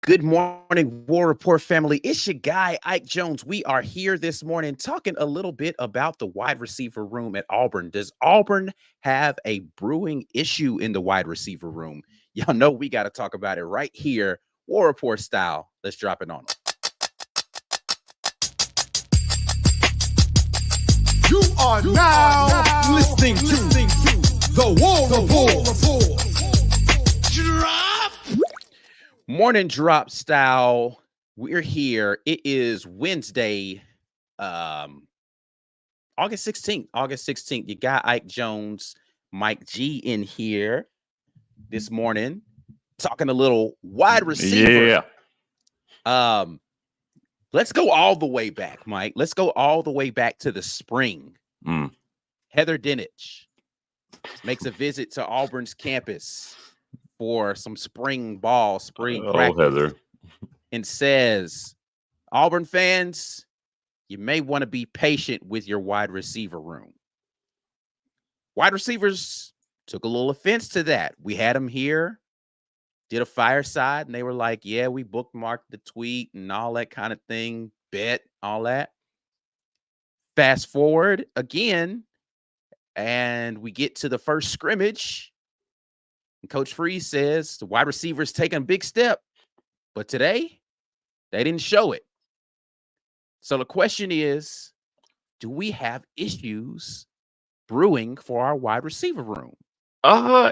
Good morning, War Report family. It's your guy, Ike Jones. We are here this morning talking a little bit about the wide receiver room at Auburn. Does Auburn have a brewing issue in the wide receiver room? Y'all know we got to talk about it right here, War Report style. Let's drop it on them. You are now listening to the War Report. Drop. Morning drop style. We're here. It is Wednesday, August 16th. August 16th. You got Ike Jones, Mike G in here this morning, talking a little wide receiver. Yeah. Let's go all the way back, Mike. Let's go all the way back to the spring. Heather Dinich makes a visit to Auburn's campus for some spring practice, Heather, and says, Auburn fans, you may want to be patient with your wide receiver room. Wide receivers took a little offense to that. We had them here, did a fireside, and they were like, yeah, we bookmarked the tweet and all that kind of thing, bet, all that. Fast forward again, and we get to the first scrimmage, and Coach Freeze says the wide receivers taking a big step, but today they didn't show it. So the question is, do we have issues brewing for our wide receiver room?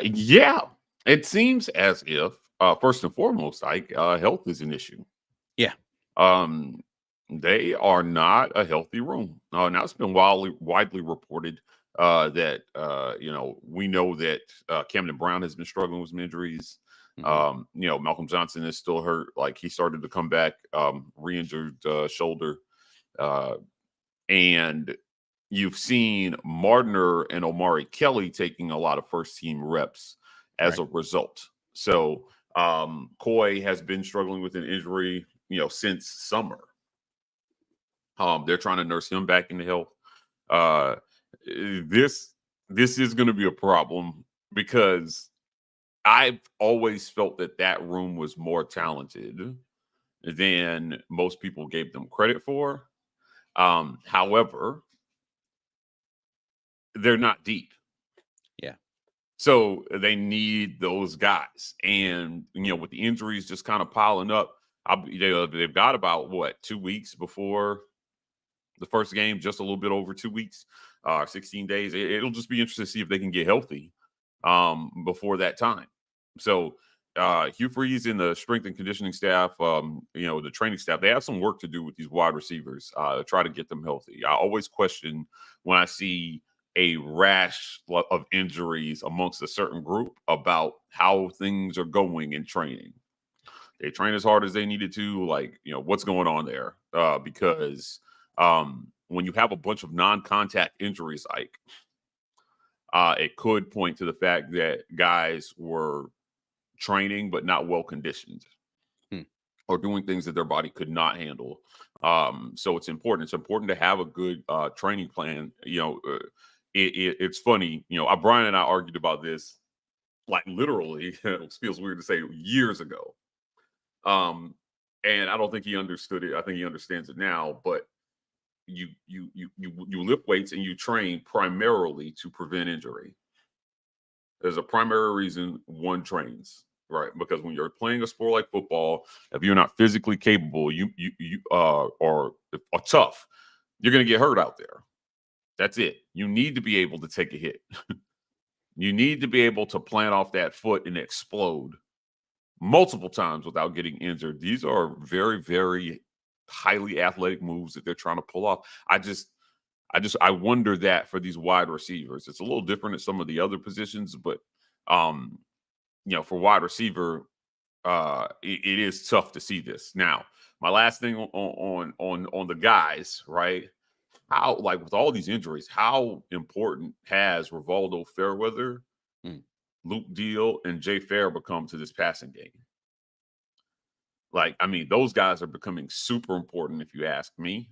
Yeah. It seems as if first and foremost, health is an issue. Yeah. They are not a healthy room. Now it's been widely reported that we know that Camden Brown has been struggling with some injuries. Malcolm Johnson is still hurt. Like, he started to come back, re-injured shoulder. And you've seen Mardner and Omari Kelly taking a lot of first team reps as a result. So Coy has been struggling with an injury, since summer. They're trying to nurse him back into health. This is going to be a problem because I've always felt that room was more talented than most people gave them credit for. However, they're not deep. Yeah. So they need those guys. And, with the injuries just kind of piling up, they've got about, 2 weeks before the first game, just a little bit over 2 weeks, 16 days. It'll just be interesting to see if they can get healthy before that time. So Hugh Freeze and the strength and conditioning staff, the training staff, they have some work to do with these wide receivers to try to get them healthy. I always question when I see a rash of injuries amongst a certain group about how things are going in training. They train as hard as they needed to, what's going on there? Because when you have a bunch of non-contact injuries, it could point to the fact that guys were training but not well conditioned or doing things that their body could not handle. So it's important. It's important to have a good training plan. It's funny. Brian and I argued about this, literally, it feels weird to say, years ago. And I don't think he understood it. I think he understands it now. But you lift weights and you train primarily to prevent injury. There's a primary reason one trains, right? Because when you're playing a sport like football, if you're not physically capable, you are tough, you're going to get hurt out there. That's it. You need to be able to take a hit. You need to be able to plant off that foot and explode multiple times without getting injured. These are very, very highly athletic moves that they're trying to pull off. I wonder that for these wide receivers. It's a little different at some of the other positions, but for wide receiver, it is tough to see this. Now, my last thing on the guys, right? How, with all these injuries, how important has Rivaldo Fairweather, Luke Deal, and Jay Fair become to this passing game? Those guys are becoming super important, if you ask me.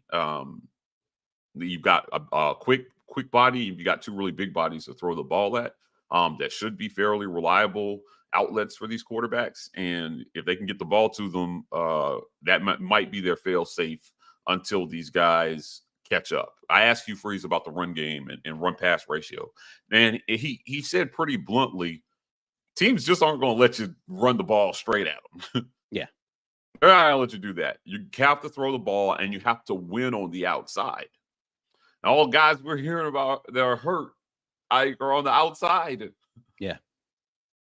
You've got a quick body. You've got two really big bodies to throw the ball at. that should be fairly reliable outlets for these quarterbacks. And if they can get the ball to them, that might be their fail safe until these guys catch up. I asked you, Freeze, about the run game and run pass ratio. And he said pretty bluntly, teams just aren't going to let you run the ball straight at them. Yeah. They're not going to let you do that. You have to throw the ball and you have to win on the outside. And all guys we're hearing about that are hurt are on the outside. Yeah.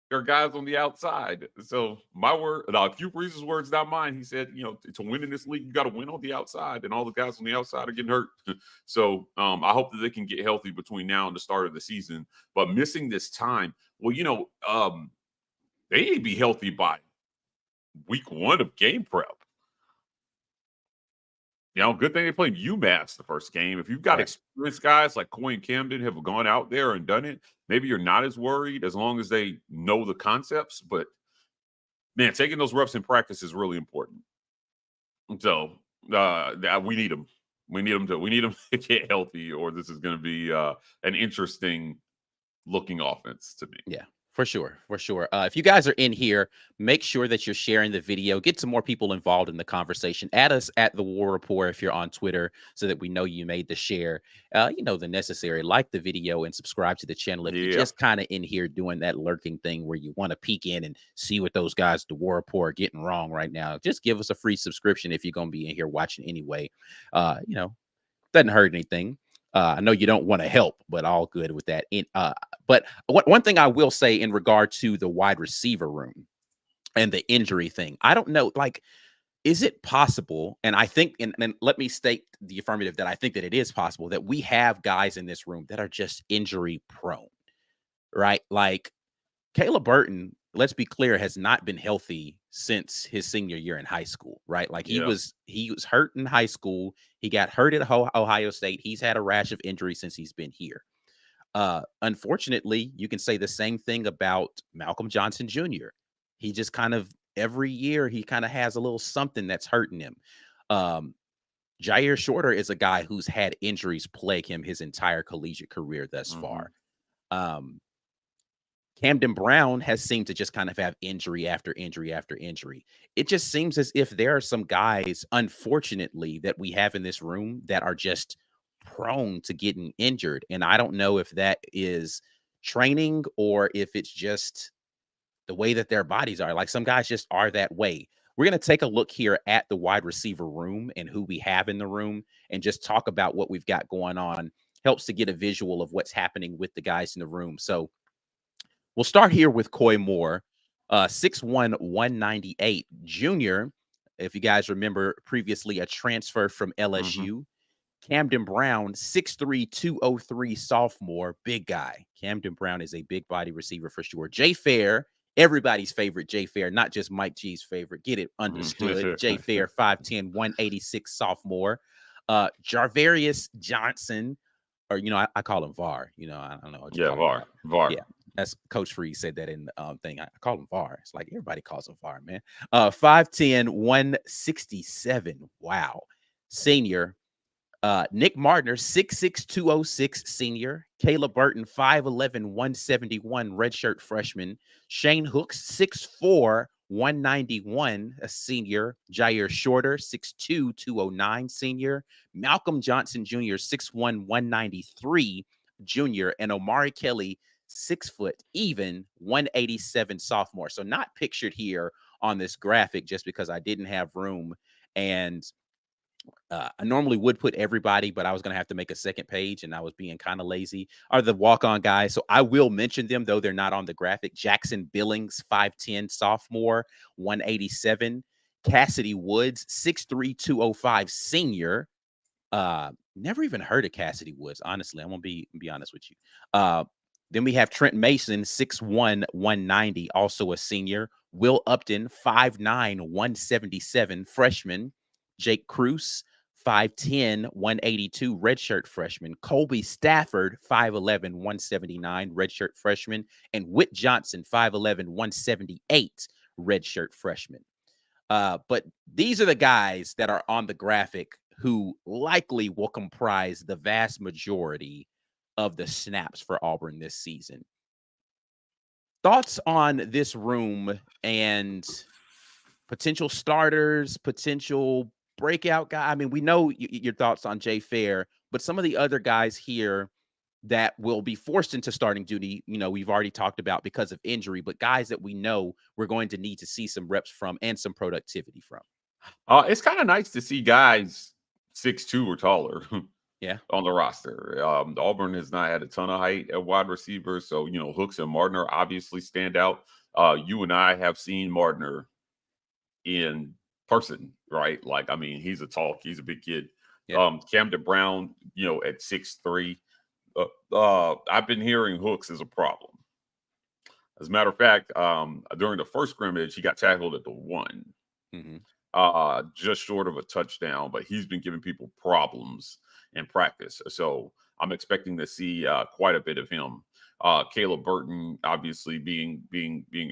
There are guys on the outside. So my word, Hugh Freeze's words, not mine. He said, to win in this league, you got to win on the outside, and all the guys on the outside are getting hurt. So I hope that they can get healthy between now and the start of the season. But missing this time, well, they need to be healthy by week 1 of game prep. Good thing they played UMass the first game. If you've got experienced guys like Coy and Camden have gone out there and done it, maybe you're not as worried as long as they know the concepts. But, man, taking those reps in practice is really important. So we need them. We need them to get healthy, or this is going to be an interesting looking offense to me. Yeah. For sure. If you guys are in here, make sure that you're sharing the video. Get some more people involved in the conversation. Add us at the War Rapport if you're on Twitter so that we know you made the share. The necessary. Like the video and subscribe to the channel if you're just kind of in here doing that lurking thing where you want to peek in and see what those guys, the War Rapport, are getting wrong right now. Just give us a free subscription if you're going to be in here watching anyway. Doesn't hurt anything. I know you don't want to help, but all good with that. But one thing I will say in regard to the wide receiver room and the injury thing, I don't know, is it possible? And I think, and let me state the affirmative that I think that it is possible that we have guys in this room that are just injury prone, right? Like Caleb Burton, let's be clear, has not been healthy since his senior year in high school, right? Like he was hurt in high school. He got hurt at Ohio State. He's had a rash of injuries since he's been here. Unfortunately, you can say the same thing about Malcolm Johnson Jr. He just kind of every year he kind of has a little something that's hurting him. Jair Shorter is a guy who's had injuries plague him his entire collegiate career thus far. Camden Brown has seemed to just kind of have injury after injury after injury. It just seems as if there are some guys, unfortunately, that we have in this room that are just prone to getting injured. And I don't know if that is training or if it's just the way that their bodies are. Like some guys just are that way. We're going to take a look here at the wide receiver room and who we have in the room and just talk about what we've got going on. Helps to get a visual of what's happening with the guys in the room. So we'll start here with Coy Moore, 6'1", 198 junior. If you guys remember previously a transfer from LSU. Camden Brown, 6'3", 203 sophomore, big guy. Camden Brown is a big body receiver for sure. Jay Fair, everybody's favorite Jay Fair, not just Mike G's favorite. Get it understood. Jay Fair, 5'10", 186 sophomore. Jarvarius Johnson, or, I call him VAR. I don't know. What you call him. VAR. Yeah. That's Coach Freeze said that in the thing. I call him VAR. It's like everybody calls him VAR, man. 5'10", 167. Wow. Senior. Nick Martner, 6'6", 206, senior. Caleb Burton, 5'11", 171, redshirt freshman. Shane Hooks, 6'4", 191, a senior. Jair Shorter, 6'2", 209, senior. Malcolm Johnson Jr., 6'1", 193, junior. And Omari Kelly, 6 foot even, 187 sophomore. So not pictured here on this graphic just because I didn't have room. And I normally would put everybody, but I was going to have to make a second page and I was being kind of lazy. Are the walk-on guys. So I will mention them, though they're not on the graphic. Jackson Billings, 5'10", sophomore, 187. Cassidy Woods, 6'3", 205, senior. Never even heard of Cassidy Woods, honestly. I'm going to be honest with you. Then we have Trent Mason, 6'1", 190, also a senior. Will Upton, 5'9", 177, freshman. Jake Cruz, 5'10", 182, redshirt freshman. Colby Stafford, 5'11", 179, redshirt freshman. And Whit Johnson, 5'11", 178, redshirt freshman. But these are the guys that are on the graphic who likely will comprise the vast majority of the snaps for Auburn this season. Thoughts on this room and potential starters, potential breakout guy? I mean, we know your thoughts on Jay Fair, but some of the other guys here that will be forced into starting duty, we've already talked about because of injury, but guys that we know we're going to need to see some reps from and some productivity from. It's kind of nice to see guys 6'2" or taller Yeah. on the roster. Auburn has not had a ton of height at wide receiver, so Hooks and Martner obviously stand out. You and I have seen Martner in person, right? Like, I mean, he's a big kid. Yeah. Camden Brown, at 6'3". I've been hearing Hooks is a problem. As a matter of fact, during the first scrimmage, he got tackled at the 1. Just short of a touchdown, but he's been giving people problems in practice. So I'm expecting to see quite a bit of him. Caleb Burton, obviously being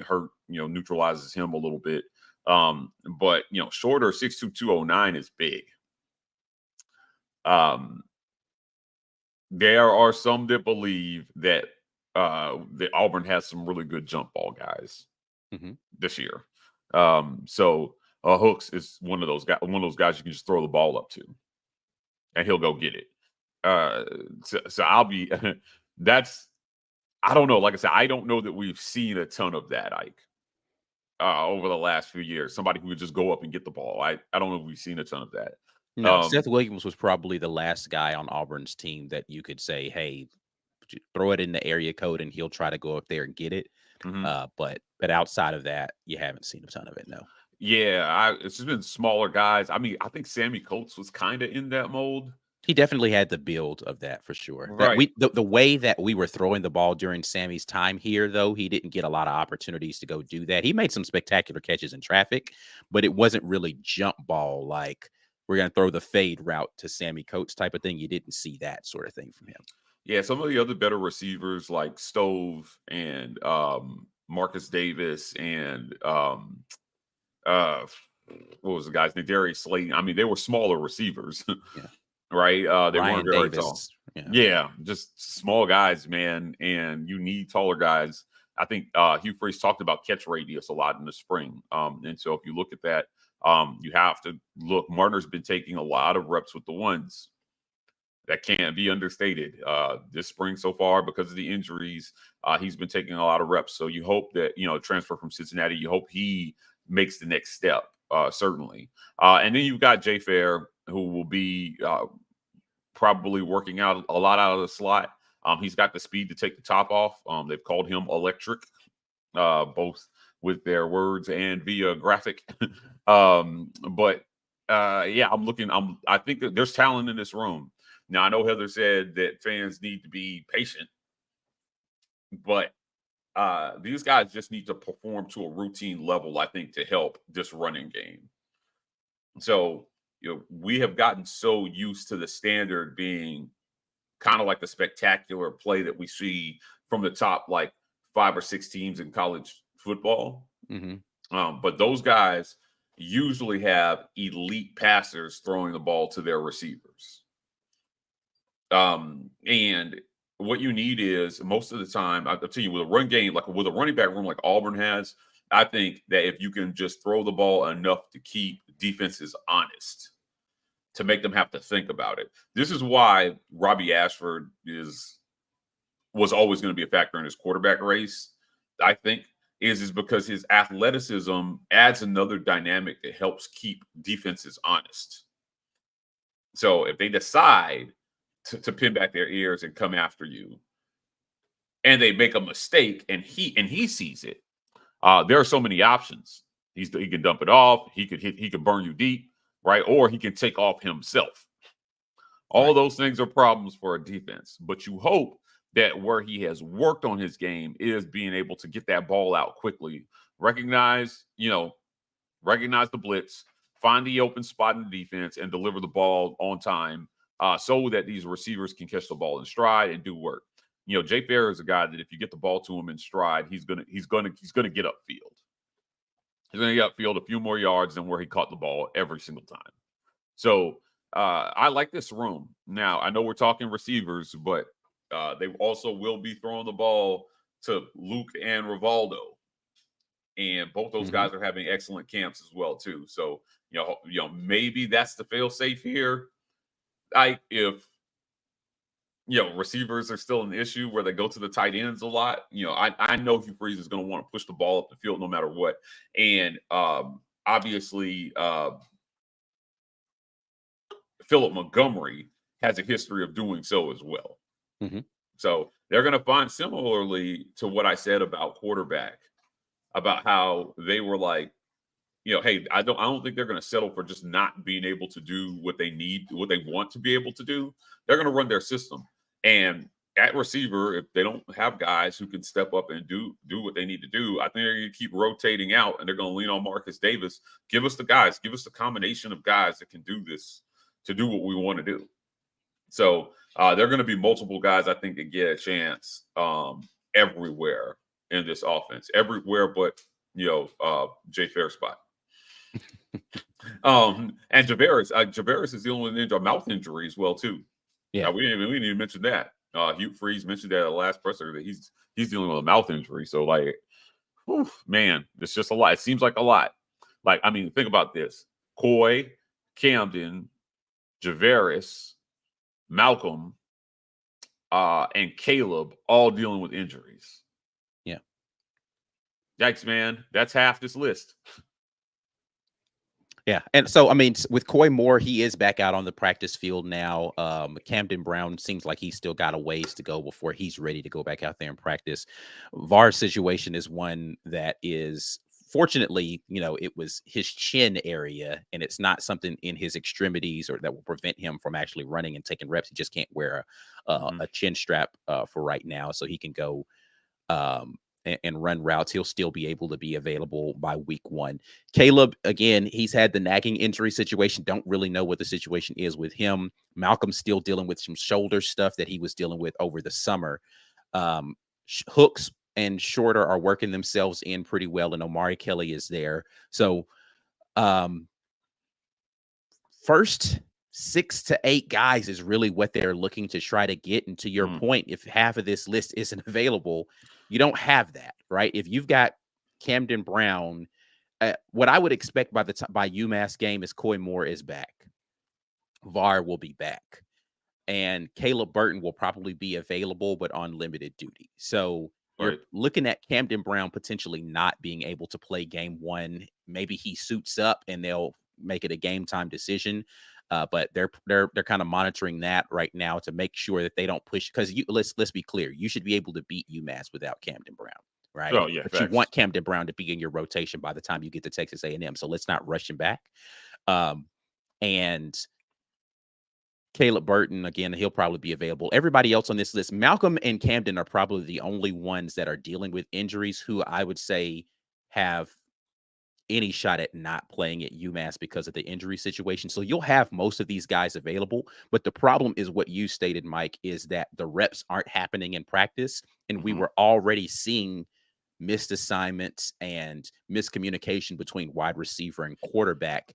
hurt, neutralizes him a little bit. But shorter 6'2", 209 is big. There are some that believe that Auburn has some really good jump ball guys this year. So Hooks is one of those guys you can just throw the ball up to, and he'll go get it. So I'll be. I don't know. Like I said, I don't know that we've seen a ton of that, Ike, over the last few years. Somebody who would just go up and get the ball. I don't know if we've seen a ton of that. No, Seth Williams was probably the last guy on Auburn's team that you could say, hey, throw it in the area code and he'll try to go up there and get it. But outside of that, you haven't seen a ton of it, no. Yeah, it's just been smaller guys. I mean, I think Sammy Coates was kind of in that mold. He definitely had the build of that for sure. Right. The way that we were throwing the ball during Sammy's time here, though, he didn't get a lot of opportunities to go do that. He made some spectacular catches in traffic, but it wasn't really jump ball like we're going to throw the fade route to Sammy Coates type of thing. You didn't see that sort of thing from him. Yeah, some of the other better receivers like Stove and Marcus Davis and what was the guy's name? Darius Slayton. I mean, they were smaller receivers. Yeah. Right? They Ryan weren't very Davis. tall. Yeah, just small guys, man. And you need taller guys. I think Hugh Freeze talked about catch radius a lot in the spring. And so if you look at that, you have to look. Martner's been taking a lot of reps with the ones. That can't be understated. This spring so far, because of the injuries, he's been taking a lot of reps. So you hope that, transfer from Cincinnati, you hope he makes the next step, certainly. And then you've got Jay Fair, who will be probably working out a lot out of the slot. He's got the speed to take the top off. They've called him electric, both with their words and via graphic. But yeah, I think that there's talent in this room. Now, I know Heather said that fans need to be patient, but these guys just need to perform to a routine level, I think, to help this running game. So, we have gotten so used to the standard being kind of like the spectacular play that we see from the top, like 5 or 6 teams in college football. But those guys usually have elite passers throwing the ball to their receivers. And what you need is, most of the time, I'll tell you, with a run game, like with a running back room like Auburn has, I think that if you can just throw the ball enough to keep defenses honest, to make them have to think about it. This is why Robbie Ashford was always going to be a factor in his quarterback race, I think, is because his athleticism adds another dynamic that helps keep defenses honest. So if they decide to pin back their ears and come after you, and they make a mistake, and he sees it, there are so many options. He can dump it off. He could burn you deep, right? Or he can take off himself. All those things are problems for a defense. But you hope that where he has worked on his game is being able to get that ball out quickly, recognize the blitz, find the open spot in the defense, and deliver the ball on time, so that these receivers can catch the ball in stride and do work. Jay Fair is a guy that if you get the ball to him in stride, he's gonna get upfield. He's gonna get upfield a few more yards than where he caught the ball every single time. So I like this room. Now, I know we're talking receivers, but they also will be throwing the ball to Luke and Rivaldo, and both those Mhm. guys are having excellent camps as well too. So maybe that's the fail safe here. If receivers are still an issue where they go to the tight ends a lot. I know Hugh Freeze is going to want to push the ball up the field no matter what, and obviously Philip Montgomery has a history of doing so as well. Mhm. So they're going to find, similarly to what I said about quarterback, about how they were like, hey, I don't think they're going to settle for just not being able to do what they need, what they want to be able to do. They're going to run their system. And at receiver, if they don't have guys who can step up and do what they need to do, I think they're going to keep rotating out, and they're going to lean on Marcus Davis. Give us the guys, give us the combination of guys that can do this, to do what we want to do. So there are going to be multiple guys, I think, that get a chance everywhere in this offense, everywhere but Jay Fair spot. And Javaris is dealing with a mouth injury as well too. Yeah, we didn't even mention that. Hugh Freeze mentioned that at the last presser that he's dealing with a mouth injury. So man, it's just a lot. It seems like a lot. Think about this: Coy, Camden, Javaris, Malcolm, and Caleb all dealing with injuries. Yeah. Yikes, man. That's half this list. Yeah. And so, with Coy Moore, he is back out on the practice field now. Camden Brown seems like he's still got a ways to go before he's ready to go back out there and practice. VAR's situation is one that is, fortunately, it was his chin area, and it's not something in his extremities or that will prevent him from actually running and taking reps. He just can't wear a chin strap for right now, so he can go and run routes. He'll still be able to be available by week 1. Caleb, again, he's had the nagging injury situation. Don't really know what the situation is with him. Malcolm's still dealing with some shoulder stuff that he was dealing with over the summer. Hooks and Shorter are working themselves in pretty well, and Omari Kelly is there. So first 6 to 8 guys is really what they're looking to try to get. And to your point, if half of this list isn't available, you don't have that, right? If you've got Camden Brown, what I would expect by UMass game is Coy Moore is back. VAR will be back. And Caleb Burton will probably be available, but on limited duty. So you're looking at Camden Brown potentially not being able to play game 1. Maybe he suits up and they'll make it a game time decision. But they're kind of monitoring that right now to make sure that they don't push, because let's be clear, you should be able to beat UMass without Camden Brown, right? Oh yeah, but you want Camden Brown to be in your rotation by the time you get to Texas A&M. So let's not rush him back. And Caleb Burton, again, he'll probably be available. Everybody else on this list, Malcolm and Camden are probably the only ones that are dealing with injuries who I would say have any shot at not playing at UMass because of the injury situation. So you'll have most of these guys available, but the problem is what you stated, Mike, is that the reps aren't happening in practice, and we were already seeing missed assignments and miscommunication between wide receiver and quarterback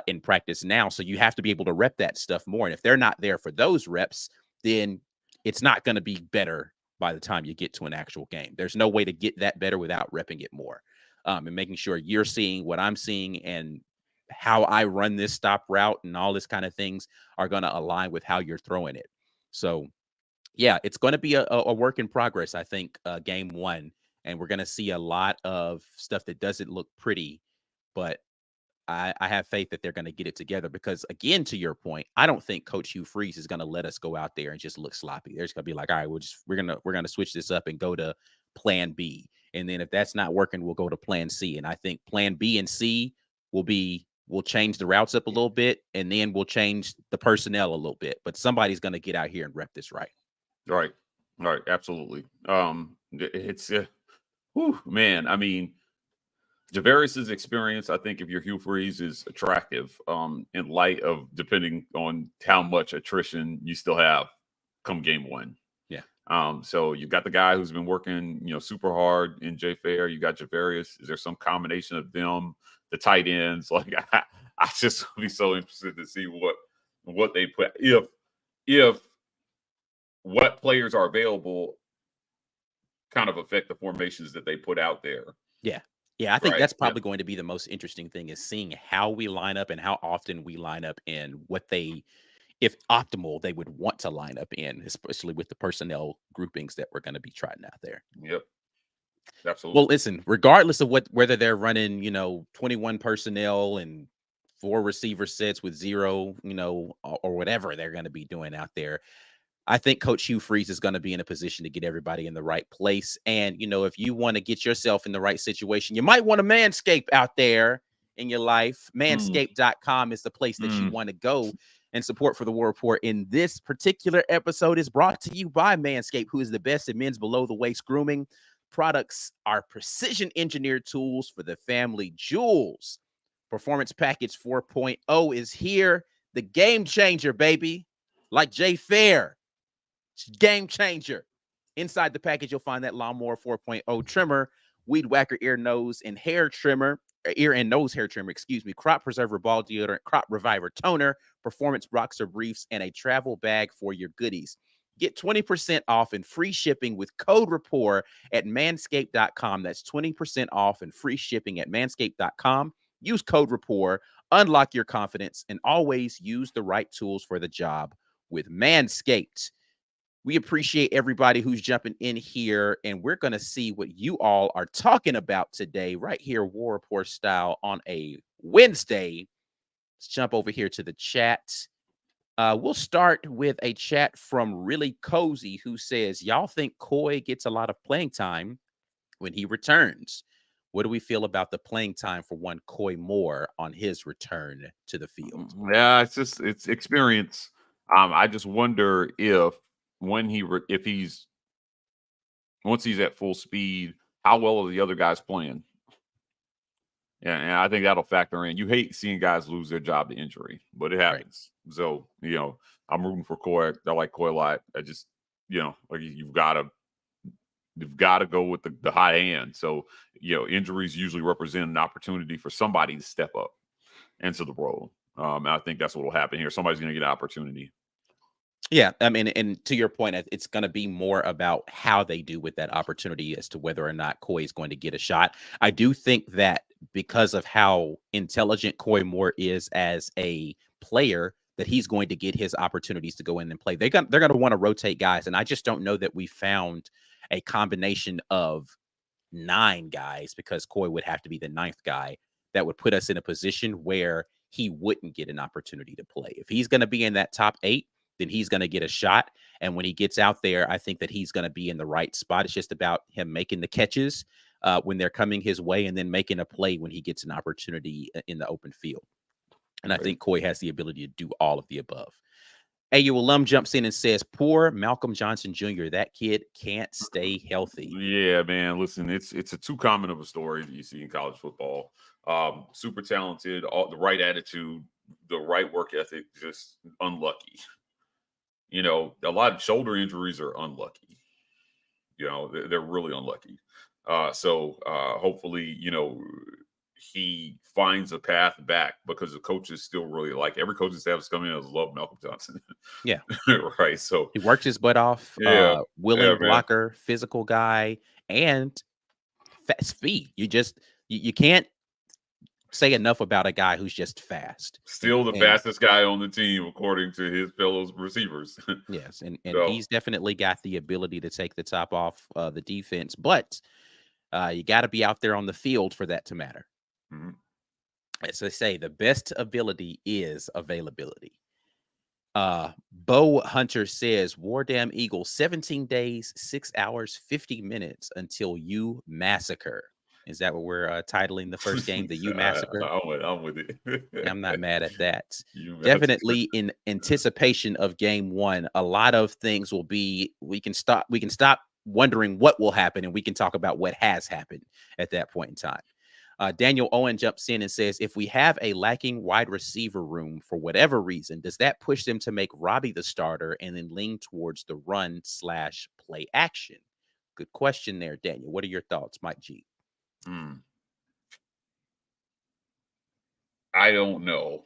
in practice now. So you have to be able to rep that stuff more. And if they're not there for those reps, then it's not going to be better by the time you get to an actual game. There's no way to get that better without repping it more. And making sure you're seeing what I'm seeing, and how I run this stop route and all this kind of things are going to align with how you're throwing it. So, yeah, it's going to be a work in progress, I think, game 1. And we're going to see a lot of stuff that doesn't look pretty, but I have faith that they're going to get it together, because, again, to your point, I don't think Coach Hugh Freeze is going to let us go out there and just look sloppy. There's going to be like, all right, we're going to switch this up and go to plan B. And then if that's not working, we'll go to plan C. And I think plan B and C we'll change the routes up a little bit, and then we'll change the personnel a little bit. But somebody's going to get out here and rep this right. Right. Absolutely. It's man. I mean, Javaris's experience, I think, if you're Hugh Freeze, is attractive in light of, depending on how much attrition you still have come game 1. So you've got the guy who's been working, super hard in Jay Fair. You got Javaris. Is there some combination of them, the tight ends? Like, I just would be so interested to see what they put, if what players are available kind of affect the formations that they put out there. Yeah. Yeah, I think Right. that's probably going to be the most interesting thing is seeing how we line up and how often we line up and what they, if optimal, they would want to line up in, especially with the personnel groupings that we're going to be trotting out there. Yep. Absolutely. Well, listen, regardless of whether they're running, 21 personnel and 4 receiver sets with 0, or whatever they're going to be doing out there, I think Coach Hugh Freeze is going to be in a position to get everybody in the right place. And, if you want to get yourself in the right situation, you might want to Manscape out there in your life. Manscaped.com is the place that you want to go. And support for the War Report in this particular episode is brought to you by Manscaped, who is the best in men's below the waist grooming. Products are precision engineered tools for the family jewels. Performance Package 4.0 is here. The game changer, baby. Like Jay Fair. Game changer. Inside the package, you'll find that Lawnmower 4.0 trimmer, Weed Whacker ear, nose, and hair trimmer, ear and nose hair trimmer, Crop Preserver ball deodorant, Crop Reviver toner, Performance boxer briefs, and a travel bag for your goodies. Get 20% off and free shipping with code RAPPORT at manscaped.com. That's 20% off and free shipping at manscaped.com. Use code RAPPORT, unlock your confidence, and always use the right tools for the job with Manscaped. We appreciate everybody who's jumping in here, and we're going to see what you all are talking about today, right here, War Report style on a Wednesday. Let's jump over here to the chat. We'll start with a chat from Really Cozy, who says, y'all think Coy gets a lot of playing time when he returns? What do we feel about the playing time for one Coy Moore on his return to the field? Yeah, it's experience. I just wonder if once he's at full speed, how well are the other guys playing? Yeah, and I think that'll factor in. You hate seeing guys lose their job to injury, but it happens. Right. So, I'm rooting for Coy. I like Coy a lot. I just, like you've got to go with the high hand. So, injuries usually represent an opportunity for somebody to step up into the role. And I think that's what will happen here. Somebody's going to get an opportunity. Yeah, I mean, and to your point, it's going to be more about how they do with that opportunity as to whether or not Coy is going to get a shot. I do think that because of how intelligent Coy Moore is as a player, that he's going to get his opportunities to go in and play. They're going to want to rotate guys, and I just don't know that we found a combination of 9 guys, because Coy would have to be the 9th guy, that would put us in a position where he wouldn't get an opportunity to play. If he's going to be in that top 8, then he's going to get a shot. And when he gets out there, I think that he's going to be in the right spot. It's just about him making the catches when they're coming his way, and then making a play when he gets an opportunity in the open field. And I think Coy has the ability to do all of the above. AU alum jumps in and says, poor Malcolm Johnson Jr., that kid can't stay healthy. Yeah, man. Listen, it's a too common of a story that you see in college football. Super talented, the right attitude, the right work ethic, just unlucky. A lot of shoulder injuries are unlucky. They're really unlucky. So hopefully, he finds a path back, because the coaches still really every coaching staff is coming in as love Malcolm Johnson. Yeah. Right. So he works his butt off. Yeah. Willing blocker, physical guy, and fast speed. You can't say enough about a guy who's just fast. Still the fastest guy on the team, according to his fellow receivers. Yes, and he's definitely got the ability to take the top off the defense, but you got to be out there on the field for that to matter. Mm-hmm. As they say, the best ability is availability. Bo Hunter says, War Damn Eagle, 17 days, 6 hours, 50 minutes until you massacre. Is that what we're titling the first game? The U Massacre? I'm with it. I'm not mad at that. Definitely in anticipation of game 1. A lot of things will be, we can stop wondering what will happen, and we can talk about what has happened at that point in time. Daniel Owen jumps in and says, if we have a lacking wide receiver room for whatever reason, does that push them to make Robbie the starter and then lean towards the run/play action? Good question there, Daniel. What are your thoughts, Mike G? I don't know.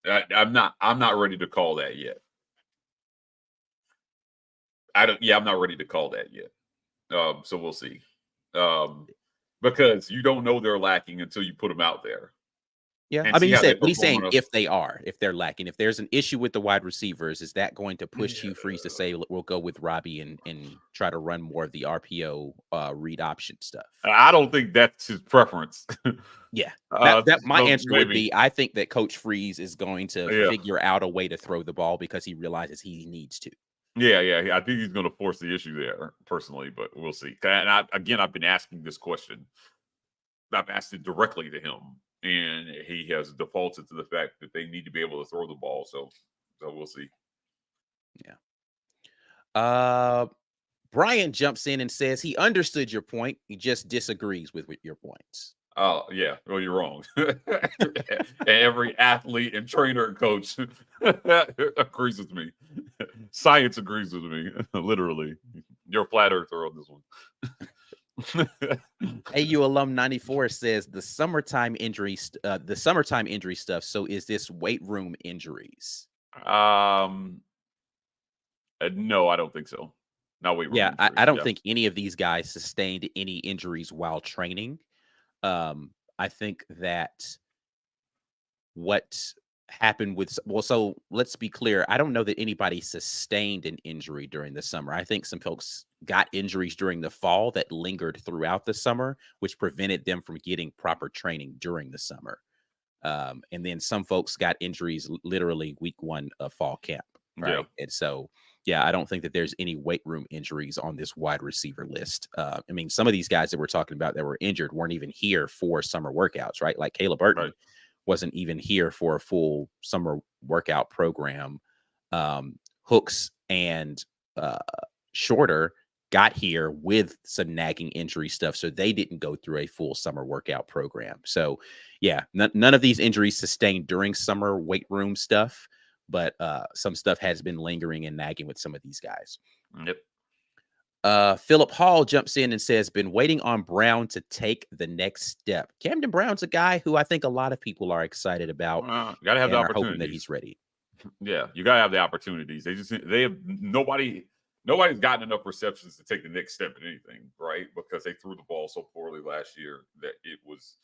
I'm not ready to call that yet. I'm not ready to call that yet. So we'll see. Because you don't know they're lacking until you put them out there. Yeah, And I mean, see he how they said, but he's perform saying on a if they're lacking, if there's an issue with the wide receivers, is that going to push Hugh Freeze to say we'll go with Robbie and try to run more of the RPO read option stuff? I don't think that's his preference. Yeah, that my So answer would maybe. be I think that Coach Freeze is going to Yeah. figure out a way to throw the ball because he realizes he needs to. Yeah. I think he's going to force the issue there personally, but we'll see. And I've been asking this question. I've asked it directly to him, and he has defaulted to the fact that they need to be able to throw the ball. So we'll see. Yeah. Brian jumps in and says he understood your point. He just disagrees with your points. Oh, yeah. Well, you're wrong. Every athlete and trainer and coach agrees with me. Science agrees with me. Literally. You're a flat earther on this one. AU alum 94 says the summertime injury stuff. So is this weight room injuries? No, I don't think so. Not weight room Yeah, injuries. I don't think any of these guys sustained any injuries while training. I think that what happened with so let's be clear. I don't know that anybody sustained an injury during the summer. I think some folks got injuries during the fall that lingered throughout the summer, which prevented them from getting proper training during the summer. And then some folks got injuries literally week 1 of fall camp, right? Yeah. And so, yeah, I don't think that there's any weight room injuries on this wide receiver list. I mean, some of these guys that we're talking about that were injured weren't even here for summer workouts, right? Like Caleb Burton wasn't even here for a full summer workout program. Hooks and Shorter got here with some nagging injury stuff, so they didn't go through a full summer workout program. So, yeah, none of these injuries sustained during summer weight room stuff, but some stuff has been lingering and nagging with some of these guys. Yep. Philip Hall jumps in and says, been waiting on Brown to take the next step. Camden Brown's a guy who I think a lot of people are excited about. You gotta have the and are hoping that opportunities. he's ready. Yeah, you gotta have the opportunities. They have nobody's gotten enough receptions to take the next step in anything, right? Because they threw the ball so poorly last year that it was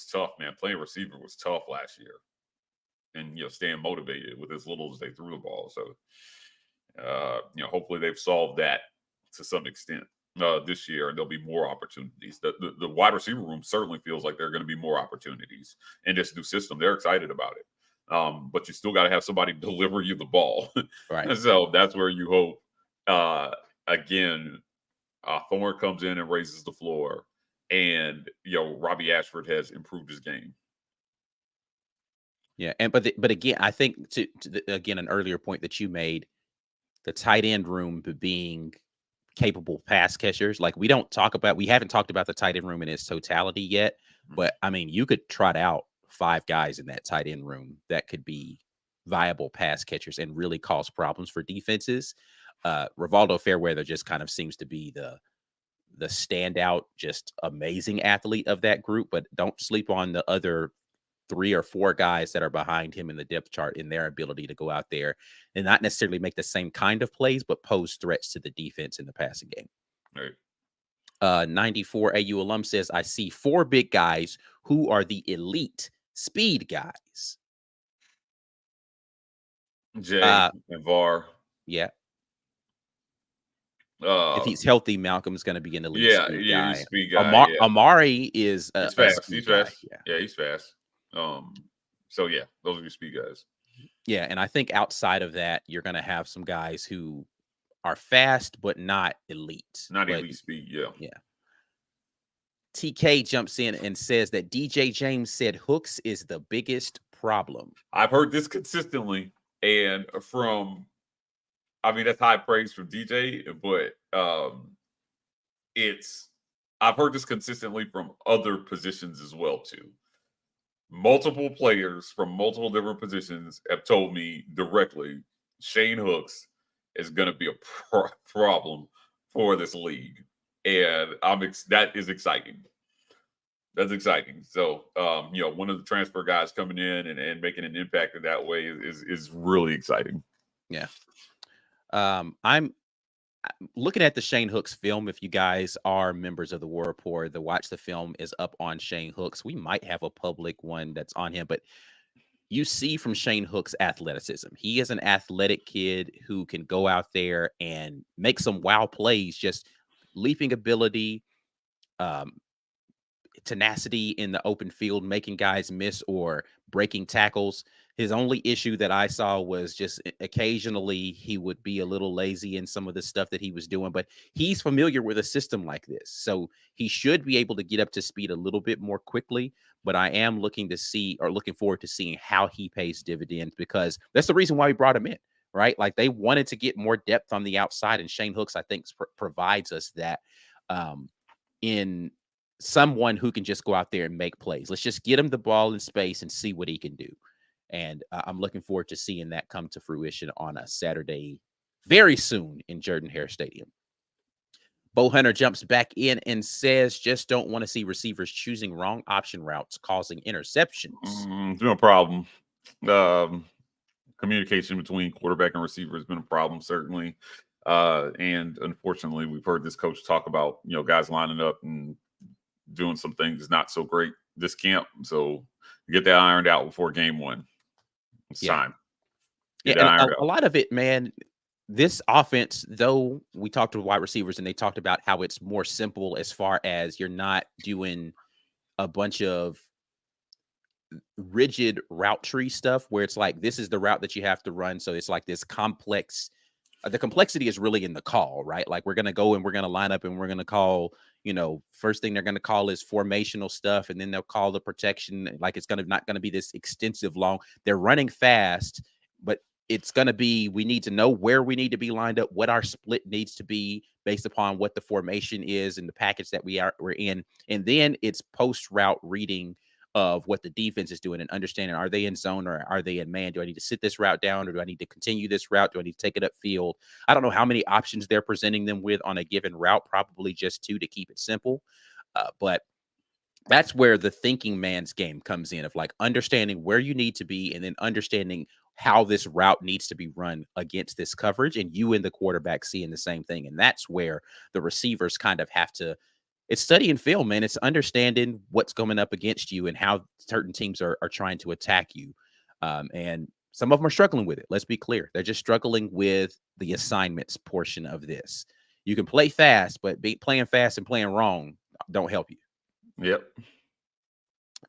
tough, man. Playing receiver was tough last year. And staying motivated with as little as they threw the ball. So hopefully they've solved that to some extent this year, and there'll be more opportunities. The wide receiver room certainly feels like there are going to be more opportunities in this new system. They're excited about it. But you still got to have somebody deliver you the ball. Right. So that's where you hope, again, Thorne comes in and raises the floor, and Robbie Ashford has improved his game. Yeah, and but again, I think again an earlier point that you made, the tight end room being capable pass catchers. Like we haven't talked about the tight end room in its totality yet, but I mean, you could trot out 5 guys in that tight end room that could be viable pass catchers and really cause problems for defenses. Rivaldo Fairweather just kind of seems to be the standout, just amazing athlete of that group, but don't sleep on the other 3 or 4 guys that are behind him in the depth chart in their ability to go out there and not necessarily make the same kind of plays, but pose threats to the defense in the passing game. Right. 94 AU alum says, I see 4 big guys who are the elite speed guys. Jay and VAR. Yeah. If he's healthy, Malcolm's going to be an elite speed guy. He's speed guy. Amari is he's fast. He's fast. Yeah, he's fast. So yeah, those are your speed guys. Yeah, and I think outside of that, you're going to have some guys who are fast but not elite. Elite speed. Yeah. TK jumps in and says that DJ James said Hooks is the biggest problem. I've heard this consistently, and that's high praise from DJ, but I've heard this consistently from other positions as well too. Multiple players from multiple different positions have told me directly Shane Hooks is going to be a problem for this league, and that is exciting. That's exciting. So, one of the transfer guys coming in and making an impact in that way is really exciting. Yeah. looking at the Shane Hooks film, if you guys are members of the War Report, the Watch the Film is up on Shane Hooks. We might have a public one that's on him, but you see from Shane Hooks' athleticism. He is an athletic kid who can go out there and make some wow plays, just leaping ability, tenacity in the open field, making guys miss or breaking tackles. His only issue that I saw was just occasionally he would be a little lazy in some of the stuff that he was doing, but he's familiar with a system like this. So he should be able to get up to speed a little bit more quickly. But I am looking forward to seeing how he pays dividends, because that's the reason why we brought him in, right? Like, they wanted to get more depth on the outside, and Shane Hooks, I think, provides us that in someone who can just go out there and make plays. Let's just get him the ball in space and see what he can do. And I'm looking forward to seeing that come to fruition on a Saturday very soon in Jordan-Hare Stadium. Bo Hunter jumps back in and says, just don't want to see receivers choosing wrong option routes, causing interceptions. No problem. Communication between quarterback and receiver has been a problem, certainly. And unfortunately, we've heard this coach talk about, guys lining up and doing some things not so great this camp. So get that ironed out before game one. It's time. And a lot of it, man, this offense, though, we talked to wide receivers and they talked about how it's more simple as far as you're not doing a bunch of rigid route tree stuff where it's like, this is the route that you have to run. So it's like this complex. The complexity is really in the call, right? Like, we're going to go and we're going to line up and we're going to call, first thing they're going to call is formational stuff. And then they'll call the protection. Like, it's not going to be this extensive long. They're running fast, but it's going to be, we need to know where we need to be lined up, what our split needs to be based upon what the formation is and the package that we're in. And then it's post route reading of what the defense is doing and understanding, are they in zone or are they in man? Do I need to sit this route down, or do I need to continue this route? Do I need to take it upfield? I don't know how many options they're presenting them with on a given route, probably just 2 to keep it simple. But that's where the thinking man's game comes in, of like understanding where you need to be and then understanding how this route needs to be run against this coverage, and you and the quarterback seeing the same thing. And that's where the receivers kind of have to, it's studying film, man. It's understanding what's coming up against you and how certain teams are trying to attack you. And some of them are struggling with it. Let's be clear. They're just struggling with the assignments portion of this. You can play fast, but playing fast and playing wrong don't help you. Yep.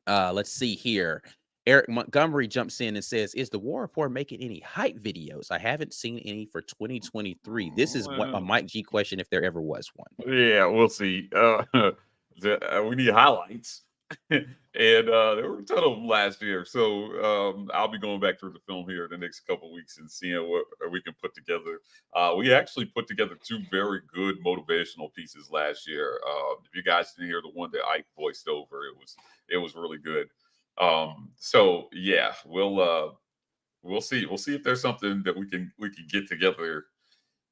Let's see here. Eric Montgomery jumps in and says, is the War Report making any hype videos? I haven't seen any for 2023. This is a Mike G question, if there ever was one. Yeah, we'll see. We need highlights. And there were a ton of them last year. So I'll be going back through the film here the next couple of weeks and seeing what we can put together. We actually put together 2 very good motivational pieces last year. If you guys didn't hear the one that Ike voiced over, it was really good. So yeah, we'll see. We'll see if there's something that we can get together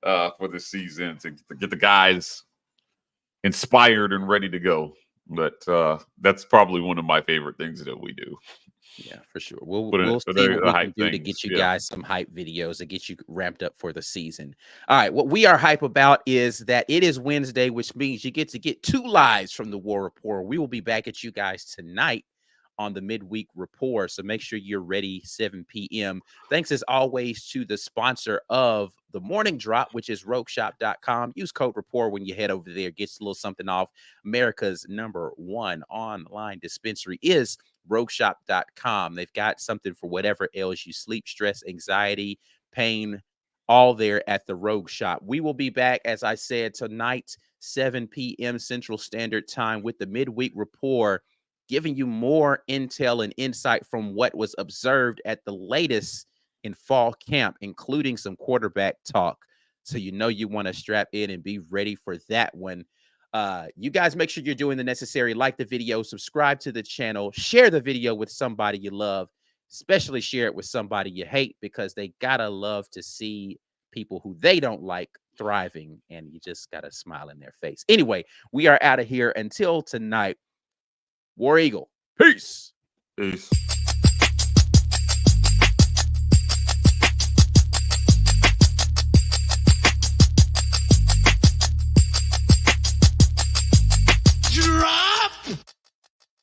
for this season to get the guys inspired and ready to go. But that's probably one of my favorite things that we do. Yeah, for sure. We'll see what we can do to get you guys some hype videos and get you ramped up for the season. All right, what we are hype about is that it is Wednesday, which means you get to get 2 lives from the War Report. We will be back at you guys tonight on the midweek report, so make sure you're ready 7 p.m. Thanks as always to the sponsor of the morning drop, which is rogueshop.com. Use code report when you head over there. Gets a little something off. America's #1 online dispensary is rogueshop.com. They've got something for whatever ails you: sleep, stress, anxiety, pain, all there at the Rogue Shop. We will be back, as I said, tonight 7 p.m. Central Standard Time with the midweek report, giving you more intel and insight from what was observed at the latest in fall camp, including some quarterback talk. So you want to strap in and be ready for that one. You guys make sure you're doing the necessary. Like the video, subscribe to the channel, share the video with somebody you love, especially share it with somebody you hate, because they gotta love to see people who they don't like thriving, and you just gotta smile in their face. Anyway, we are out of here until tonight. War Eagle. Peace. Peace. Drop.